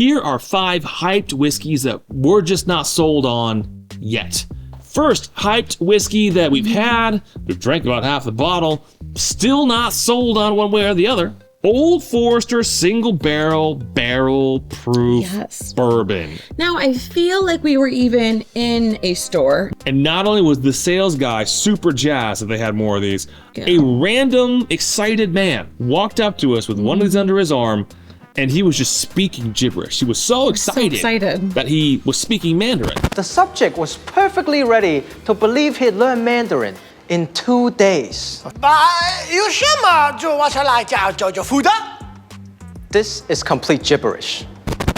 Here are 5 hyped whiskeys that we're just not sold on yet. First hyped whiskey that we've drank about half the bottle, still not sold on one way or the other. Old Forester single barrel proof bourbon. Now I feel like we were even in a store. And not only was the sales guy super jazzed that they had more of these, a random excited man walked up to us with one of these under his arm, and he was just speaking gibberish. He was so excited that he was speaking Mandarin. The subject was perfectly ready to believe he'd learned Mandarin in 2 days. This is complete gibberish.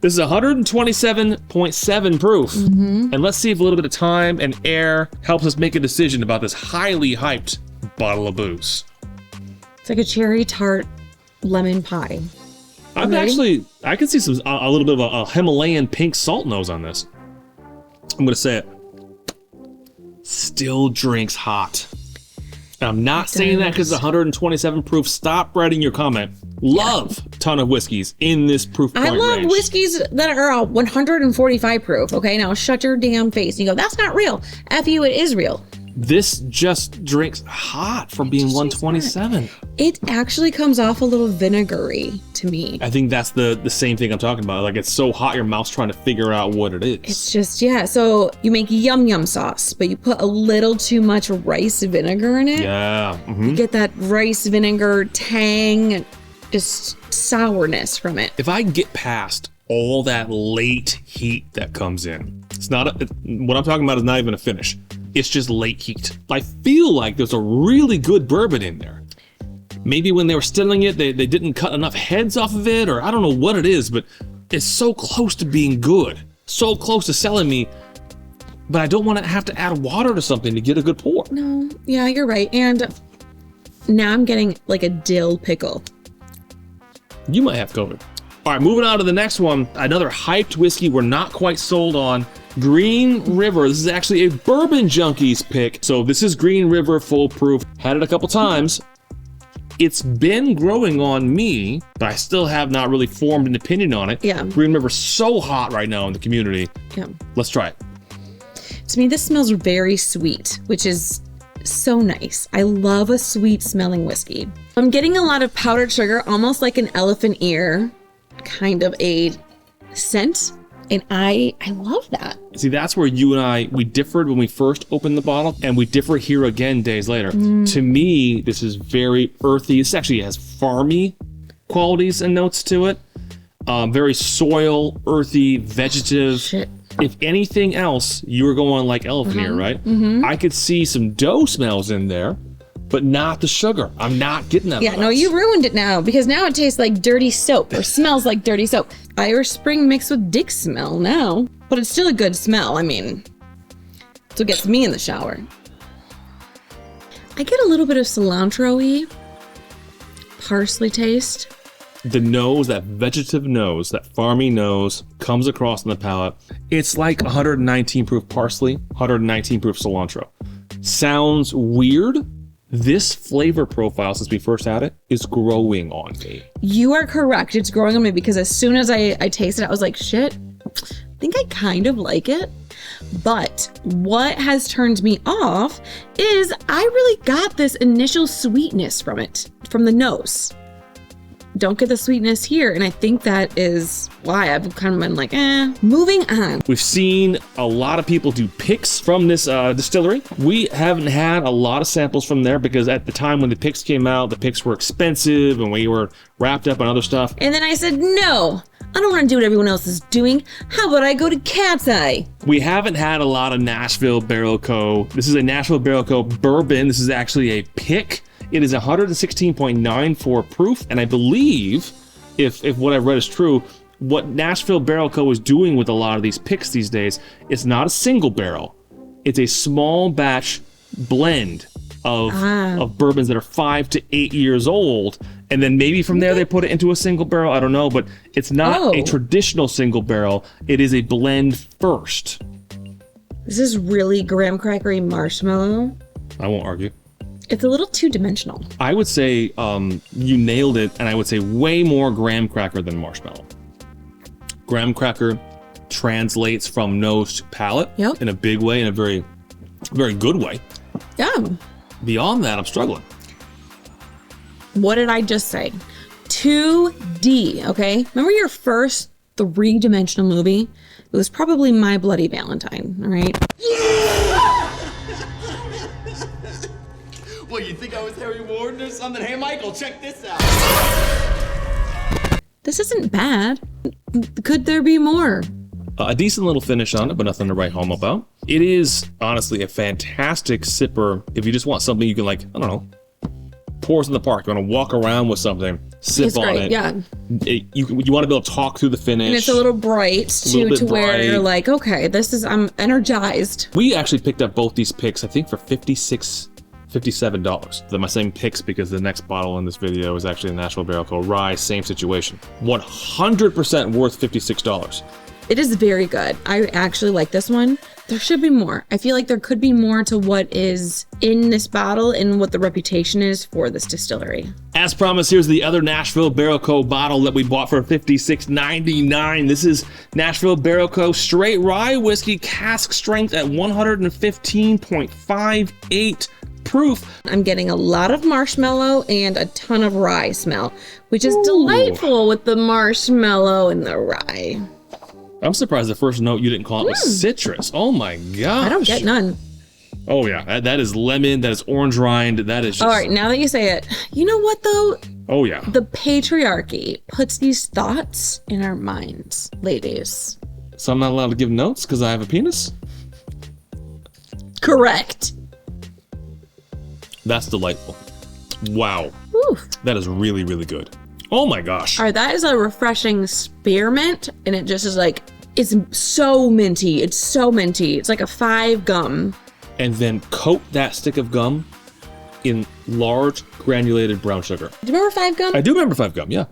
This is 127.7 proof. And let's see if a little bit of time and air helps us make a decision about this highly hyped bottle of booze. It's like a cherry tart lemon pie. I can see a little bit of a Himalayan pink salt nose on this. I'm gonna say it. Still drinks hot. And I'm not saying that because it's 127 proof. Stop writing your comment. Love ton of whiskeys in this proof point range. I love whiskeys that are 145 proof. Okay, now shut your damn face. You go, that's not real. F you, it is real. This just drinks hot for being 127. It actually comes off a little vinegary to me. I think that's the same thing I'm talking about. Like, it's so hot your mouth's trying to figure out what it is. It's just, so you make yum yum sauce, but you put a little too much rice vinegar in it. Yeah. You get that rice vinegar tang and just sourness from it. If I get past all that late heat that comes in, what I'm talking about is not even a finish. It's just late heat. I feel like there's a really good bourbon in there. Maybe when they were stilling it, they didn't cut enough heads off of it, or I don't know what it is, but it's so close to being good. So close to selling me, but I don't want to have to add water to something to get a good pour. No, yeah, you're right. And now I'm getting like a dill pickle. You might have COVID. All right, moving on to the next one. Another hyped whiskey we're not quite sold on. Green River. This is actually a Bourbon Junkies pick. So this is Green River full proof. Had it a couple times. It's been growing on me, but I still have not really formed an opinion on it. Yeah. Green River's so hot right now in the community. Yeah. Let's try it. To me, this smells very sweet, which is so nice. I love a sweet smelling whiskey. I'm getting a lot of powdered sugar, almost like an elephant ear kind of a scent. And I love that. See, that's where you and we differed when we first opened the bottle, and we differ here again days later. To me, this is very earthy. This actually has farmy qualities and notes to it. Very soil, earthy, vegetative. Shit. If anything else, you were going like elephant ear, right? I could see some dough smells in there, but not the sugar. I'm not getting that. Yeah, no, you ruined it now, because now it tastes like dirty soap or smells like dirty soap. Irish Spring mixed with dick smell now, but it's still a good smell. I mean, it's what gets me in the shower. I get a little bit of cilantro-y, parsley taste. The nose, that vegetative nose, that farmy nose, comes across in the palate. It's like 119 proof parsley, 119 proof cilantro. Sounds weird. This flavor profile, since we first had it, is growing on me. You are correct. It's growing on me, because as soon as I tasted it, I was like, shit, I think I kind of like it. But what has turned me off is I really got this initial sweetness from it, from the nose. Don't get the sweetness here, and I think that is why I've kind of been like, Moving on. We've seen a lot of people do picks from this distillery. We haven't had a lot of samples from there, because at the time when the picks came out, the picks were expensive and we were wrapped up on other stuff. And then I said, no, I don't want to do what everyone else is doing. How about I go to Cat's Eye? We haven't had a lot of Nashville Barrel Co. This is a Nashville Barrel Co. bourbon. This is actually a pick. It is 116.94 proof, and I believe, if what I've read is true, what Nashville Barrel Co. is doing with a lot of these picks these days, it's not a single barrel. It's a small batch blend of bourbons that are 5 to 8 years old, and then maybe from there they put it into a single barrel. I don't know, but it's not a traditional single barrel. It is a blend first. This is really graham crackery marshmallow. I won't argue. It's a little two-dimensional. I would say you nailed it, and I would say way more graham cracker than marshmallow. graham cracker translates from nose to palate in a big way, in a very, very good way. Yeah. Beyond that, I'm struggling. What did I just say? 2D, okay? Remember your first three-dimensional movie? It was probably My Bloody Valentine, all right? Well, you think I was Harry Warden or something? Hey, Michael, check this out. This isn't bad. Could there be more? A decent little finish on it, but nothing to write home about. It is honestly a fantastic sipper if you just want something you can, like, I don't know, pours in the park. You want to walk around with something, sip on it. Yeah. You want to be able to talk through the finish. And it's a little bright too, to where you're like, okay, I'm energized. We actually picked up both these picks, I think, for $57. They're my same picks because the next bottle in this video is actually a Nashville Barrel Co. Rye, same situation. 100% worth $56. It is very good. I actually like this one. There should be more. I feel like there could be more to what is in this bottle and what the reputation is for this distillery. As promised, here's the other Nashville Barrel Co. bottle that we bought for $56.99. This is Nashville Barrel Co. Straight Rye Whiskey, cask strength at 115.58 proof. I'm getting a lot of marshmallow and a ton of rye smell, which is delightful with the marshmallow and the rye. I'm surprised the first note you didn't call it was citrus. Oh my gosh. I don't get none. Oh yeah, that is lemon, that is orange rind, that is just... All right, now that you say it, you know what though? Oh yeah. The patriarchy puts these thoughts in our minds, ladies. So I'm not allowed to give notes because I have a penis? Correct. That's delightful. Wow. Oof. That is really, really good. Oh my gosh. All right, that is a refreshing spearmint, and it just is like, it's so minty. It's so minty. It's like a 5 gum. And then coat that stick of gum in large granulated brown sugar. Do you remember 5 gum? I do remember 5 gum, yeah.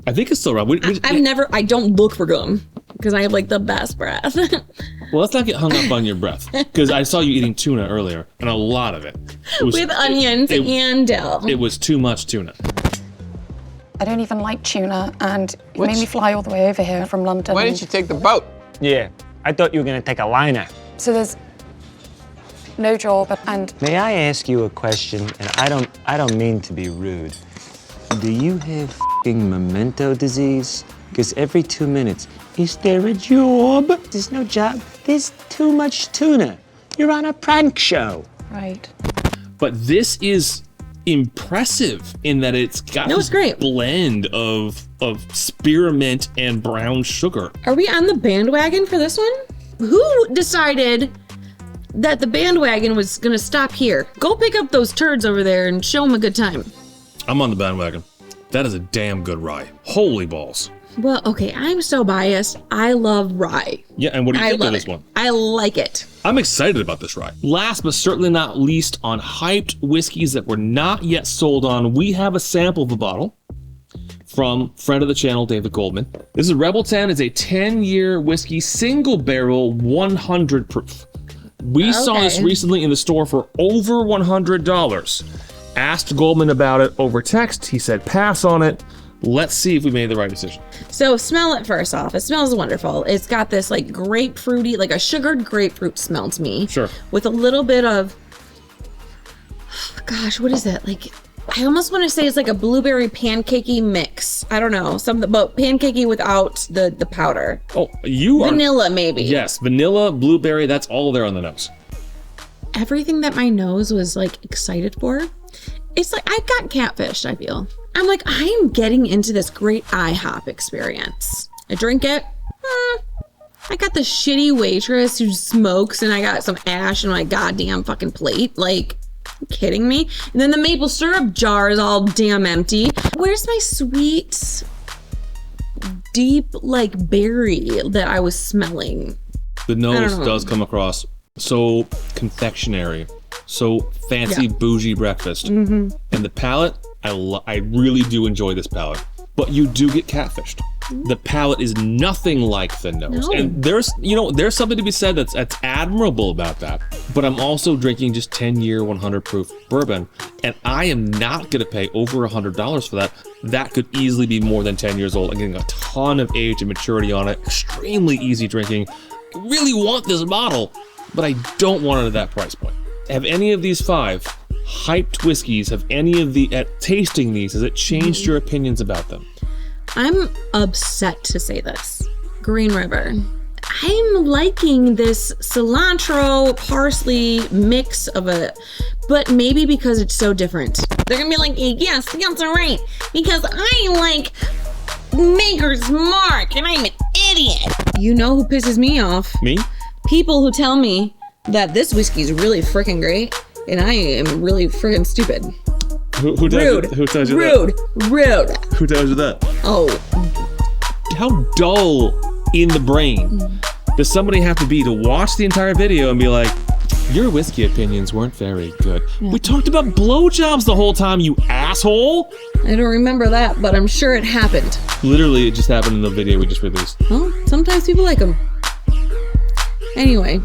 I think it's still around. I don't look for gum because I have like the best breath. Well, let's not get hung up on your breath because I saw you eating tuna earlier and a lot of it. With onions and dill. It was too much tuna. I don't even like tuna, and it made me fly all the way over here from London. Why didn't you take the boat? Yeah, I thought you were gonna take a liner. So there's no job, and May I ask you a question? And I don't mean to be rude. Do you have f***ing memento disease? Because every 2 minutes, is there a job? There's no job. There's too much tuna. You're on a prank show. right. But this is impressive in that it's got No, it's this great. blend of spearmint and brown sugar. Are we on the bandwagon for this one? Who decided that the bandwagon was gonna stop here? Go pick up those turds over there and show them a good time. I'm on the bandwagon. That is a damn good rye. Holy balls. Well, okay, I'm so biased. I love rye. Yeah, and what do you I think of love this it. one? I like it. I'm excited about this rye. Last but certainly not least, on hyped whiskeys that were not yet sold on, we have a sample of a bottle from friend of the channel, David Goldman. This is Rebel 10. It's a 10-year whiskey, single barrel, 100 proof. We saw this recently in the store for over $100. Asked Goldman about it over text. He said, pass on it. Let's see if we made the right decision. So smell it first off. It smells wonderful. It's got this like grapefruity, like a sugared grapefruit smell to me. Sure. With a little bit of, gosh, what is it? Like, I almost want to say it's like a blueberry pancakey mix. I don't know, something, but pancakey without the powder. Oh, you are... Vanilla, maybe. Yes, vanilla, blueberry, that's all there on the nose. Everything that my nose was like excited for, it's like I got catfished, I feel. I'm like, I'm getting into this great IHOP experience. I drink it. I got the shitty waitress who smokes and I got some ash in my goddamn fucking plate. Like, you kidding me? And then the maple syrup jar is all damn empty. Where's my sweet, deep, like, berry that I was smelling? The nose does come across so confectionery, so fancy bougie breakfast. And the palate, I really do enjoy this palate. But you do get catfished. The palate is nothing like the nose. No. And there's something to be said that's admirable about that. But I'm also drinking just 10-year, 100 proof bourbon, and I am not gonna pay over $100 for that. That could easily be more than 10 years old. I'm getting a ton of age and maturity on it. Extremely easy drinking. I really want this bottle, but I don't want it at that price point. Have any of these 5 hyped whiskeys, at tasting these, has it changed your opinions about them? I'm upset to say this. Green River. I'm liking this cilantro, parsley mix of but maybe because it's so different. They're gonna be like, yes, all right. Because I like Maker's Mark and I'm an idiot. You know who pisses me off? Me? People who tell me that this whiskey is really freaking great and I am really freaking stupid. Who tells you that? Rude. Who tells you that? Oh. How dull in the brain does somebody have to be to watch the entire video and be like, your whiskey opinions weren't very good. Yeah. We talked about blowjobs the whole time, you asshole. I don't remember that, but I'm sure it happened. Literally, it just happened in the video we just released. Well, sometimes people like them. Anyway,